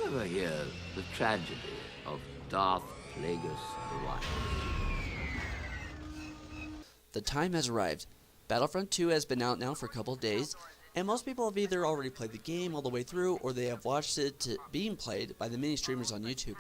ever hear the tragedy of Darth Plagueis the Wise? The time has arrived. Battlefront 2 has been out now for a couple of days, and most people have either already played the game all the way through or they have watched it being played by the many streamers on YouTube.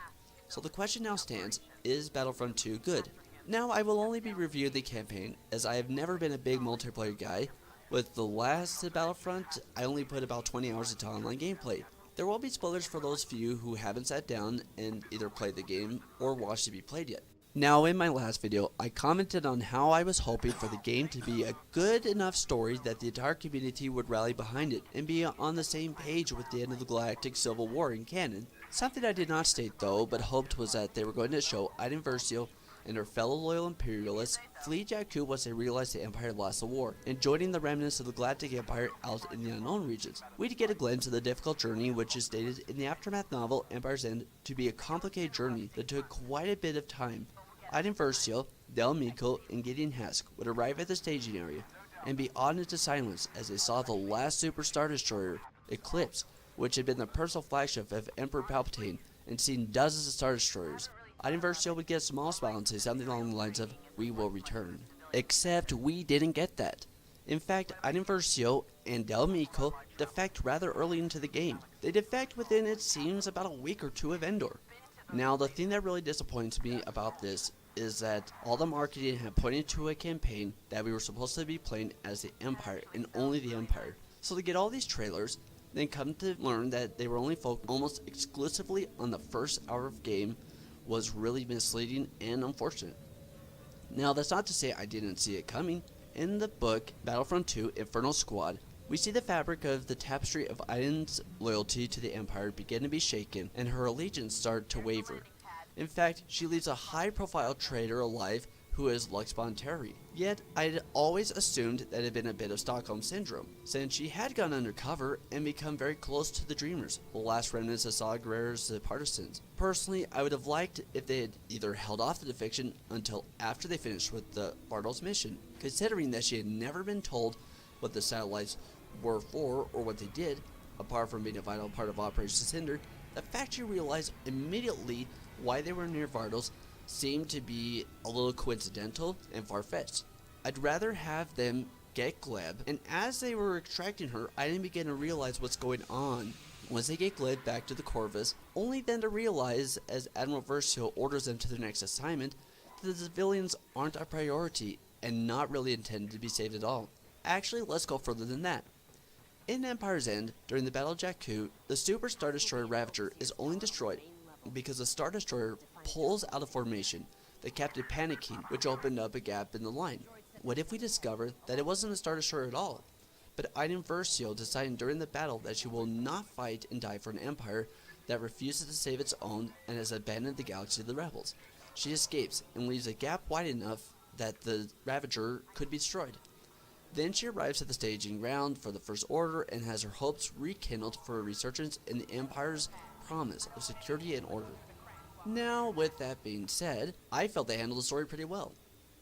So the question now stands, is Battlefront 2 good? Now I will only be reviewing the campaign, as I have never been a big multiplayer guy. With the last Battlefront, I only put about 20 hours into online gameplay. There will be spoilers for those few who haven't sat down and either played the game or watched it be played yet. Now, in my last video, I commented on how I was hoping for the game to be a good enough story that the entire community would rally behind it and be on the same page with the end of the Galactic Civil War in canon. Something I did not state though, but hoped was that they were going to show Inferno and her fellow loyal Imperialists flee Jakku once they realized the Empire had lost the war, and joining the remnants of the Galactic Empire out in the unknown regions. We'd get a glimpse of the difficult journey, which is stated in the Aftermath novel Empire's End to be a complicated journey that took quite a bit of time. Inferno, Del Meeko, and Gideon Hask would arrive at the staging area and be awed into silence as they saw the last Super Star Destroyer, Eclipse, which had been the personal flagship of Emperor Palpatine, and seen dozens of Star Destroyers. Inferno would get a small smile and say something along the lines of, "We will return." Except we didn't get that. In fact, Inferno and Del Meeko defect rather early into the game. They defect within, it seems, about a week or two of Endor. Now, the thing that really disappoints me about this is that all the marketing had pointed to a campaign that we were supposed to be playing as the Empire and only the Empire. So to get all these trailers, then come to learn that they were only focused almost exclusively on the first hour of game was really misleading and unfortunate. Now, that's not to say I didn't see it coming. In the book Battlefront 2 Inferno Squad, we see the fabric of the tapestry of Iden's loyalty to the Empire begin to be shaken and her allegiance start to waver. In fact, she leaves a high-profile traitor alive who is Lux Bonteri. Yet, I'd always assumed that it had been a bit of Stockholm Syndrome, since she had gone undercover and become very close to the Dreamers, the last remnants of Saw Gerrera's partisans. Personally, I would have liked if they had either held off the defection until after they finished with the Bartol's mission, considering that she had never been told what the satellites were for or what they did, apart from being a vital part of Operation Cinder. The fact she realized immediately why they were near Vardos seemed to be a little coincidental and far-fetched. I'd rather have them get Gleb, and as they were extracting her, I didn't begin to realize what's going on. Once they get Gleb back to the Corvus, only then to realize, as Admiral Versio orders them to their next assignment, that the civilians aren't a priority and not really intended to be saved at all. Actually, let's go further than that. In Empire's End, during the Battle of Jakku, the Super Star Destroyer Ravager is only destroyed because the Star Destroyer pulls out of formation, the captain panicking, which opened up a gap in the line. What if we discover that it wasn't a Star Destroyer at all, but Iden Versio deciding during the battle that she will not fight and die for an empire that refuses to save its own and has abandoned the galaxy to the rebels? She escapes and leaves a gap wide enough that the Ravager could be destroyed. Then she arrives at the staging ground for the First Order and has her hopes rekindled for a resurgence in the Empire's promise of security and order. Now, with that being said, I felt they handled the story pretty well.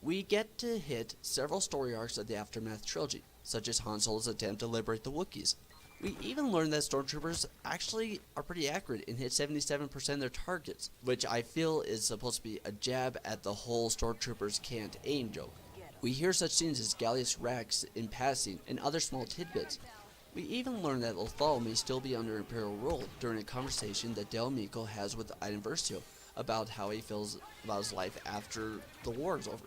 We get to hit several story arcs of the Aftermath trilogy, such as Han Solo's attempt to liberate the Wookiees. We even learned that stormtroopers actually are pretty accurate and hit 77% of their targets, which I feel is supposed to be a jab at the whole stormtroopers can't aim joke. We hear such scenes as Gallius Rax in passing and other small tidbits. We even learn that Lothal may still be under Imperial rule during a conversation that Del Meeko has with Iden Versio about how he feels about his life after the war is over.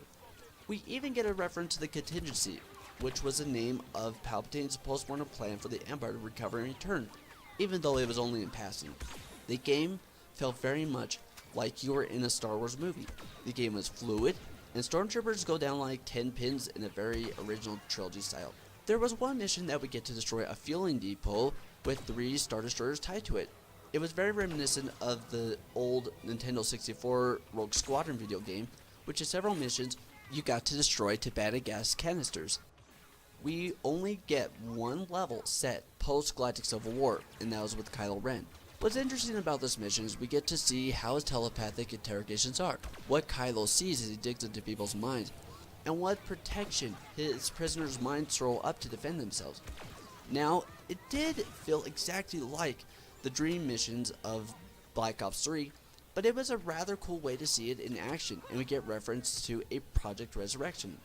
We even get a reference to the Contingency, which was the name of Palpatine's post-mortem plan for the Empire to recover and return, even though it was only in passing. The game felt very much like you were in a Star Wars movie. The game was fluid, and stormtroopers go down like 10 pins in a very original trilogy style. There was one mission that we get to destroy a fueling depot with 3 Star Destroyers tied to it. It was very reminiscent of the old Nintendo 64 Rogue Squadron video game, which has several missions you got to destroy to ban gas canisters. We only get one level set post-Galactic Civil War, and that was with Kylo Ren. What's interesting about this mission is we get to see how his telepathic interrogations are, what Kylo sees as he digs into people's minds, and what protection his prisoners' minds throw up to defend themselves. Now, it did feel exactly like the dream missions of Black Ops 3, but it was a rather cool way to see it in action, and we get reference to a Project Resurrection.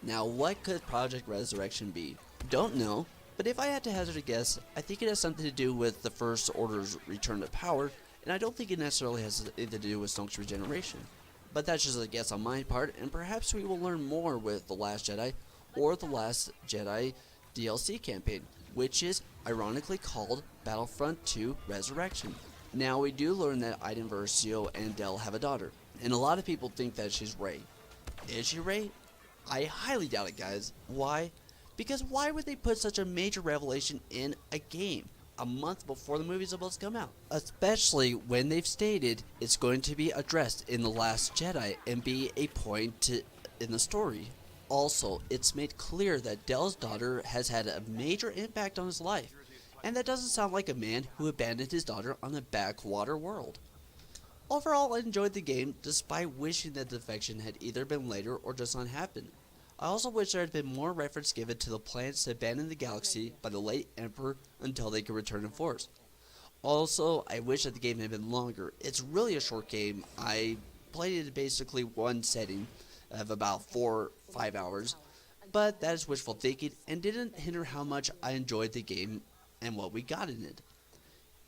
Now, what could Project Resurrection be? Don't know, but if I had to hazard a guess, I think it has something to do with the First Order's return to power, and I don't think it necessarily has anything to do with Snoke's regeneration. But that's just a guess on my part, and perhaps we will learn more with The Last Jedi or The Last Jedi DLC campaign, which is ironically called Battlefront 2 Resurrection. Now, we do learn that Iden Versio and Del have a daughter, and a lot of people think that she's Rey. Is she Rey? I highly doubt it, guys. Why? Because why would they put such a major revelation in a game a month before the movie's supposed to come out? Especially when they've stated it's going to be addressed in The Last Jedi and be a point in the story. Also, it's made clear that Del's daughter has had a major impact on his life, and that doesn't sound like a man who abandoned his daughter on a backwater world. Overall, I enjoyed the game, despite wishing that the defection had either been later or just not happened. I also wish there had been more reference given to the plans to abandon the galaxy by the late Emperor until they could return in force. Also, I wish that the game had been longer. It's really a short game. I played it in basically one setting of about 4 or 5 hours, but that is wishful thinking and didn't hinder how much I enjoyed the game and what we got in it.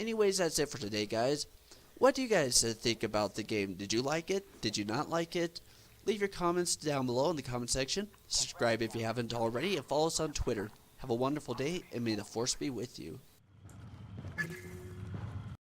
Anyways, that's it for today, guys. What do you guys think about the game? Did you like it? Did you not like it? Leave your comments down below in the comment section. Subscribe if you haven't already, and follow us on Twitter. Have a wonderful day, and may the Force be with you.